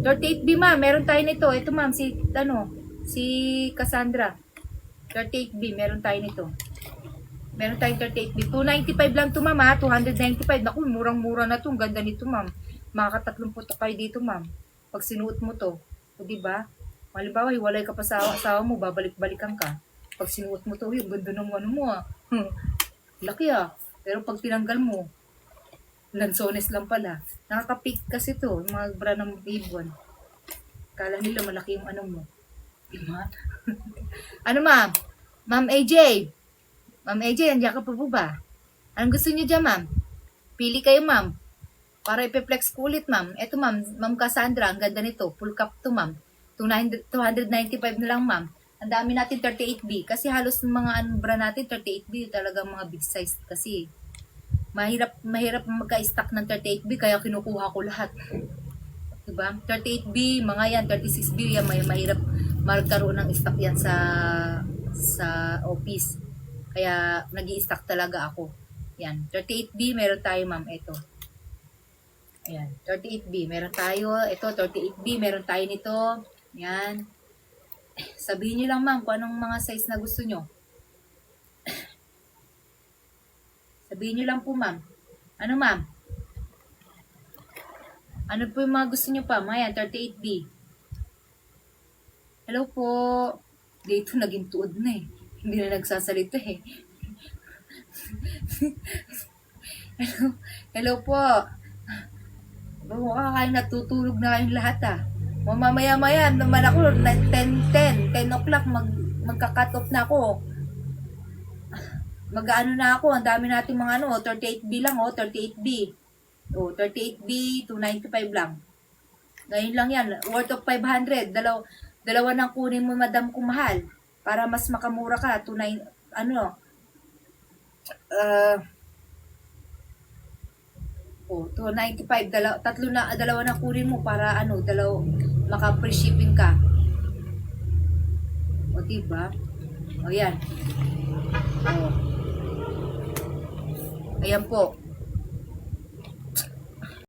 38B ma'am, meron tayo nito. Ito ma'am, si Cassandra. 38B, meron tayo nito. Meron tayong 38B. 295 lang to ma'am ha. 295. Naku, murang-mura na to. Ang ganda nito ma'am. Makakatatlong puto kayo dito ma'am. Pag sinuot mo to. O diba? Halimbawa, hiwalay ka pa sa asawa mo, babalik-balikan ka. Pag sinuot mo to, yung ganda ng ano mo ah. Laki ah. Pero pag tinanggal mo, lansones lang pala. Nakaka-pick kasi to, yung mga bra ng ibon. Kala nila malaki yung ano mo. Diba? Ano ma'am? Ma'am AJ? Ma'am AJ, andiyan ka pa po ba? Anong gusto niyo dyan ma'am? Pili kayo ma'am. Para ipeflex ko ulit ma'am. Eto ma'am, Ma'am Cassandra, ang ganda nito. Full cup to ma'am. 295 na lang ma'am. Ang dami natin 38B. Kasi halos mga bra natin 38B talagang mga big size kasi. Mahirap magka-stock ng 38B kaya kinukuha ko lahat. Diba? 38B, mga yan, 36B, yan, mahirap magkaroon ng stock yan sa office. Kaya nag-i-stock talaga ako. Yan, 38B, meron tayo ma'am, ito. Ayan, 38B, meron tayo. Ito, 38B, meron tayo nito. Yan. Sabihin nyo lang ma'am kung anong mga size na gusto nyo. Sabihin nyo lang po ma'am. Ano ma'am? Ano po yung mga gusto nyo pa? Ayan, 38B. Hello po. Dito naging tuod na eh. Hindi na nagsasalita eh. Hello po. Mukha kayo natutulog na kayong lahat ah. Mamaya-maya naman ako, 10 o'clock magka-cut off na ako. Mag-ano na ako, ang dami nating mga 38B lang 38B. 38B, 295 lang. Ngayon lang yan, worth of 500. Dalawa nang kunin mo madam kung mahal. Para mas makamura ka, 295, dalawa na kunin mo para maka-free shipping ka. O diba? O yan. O. Ayan po.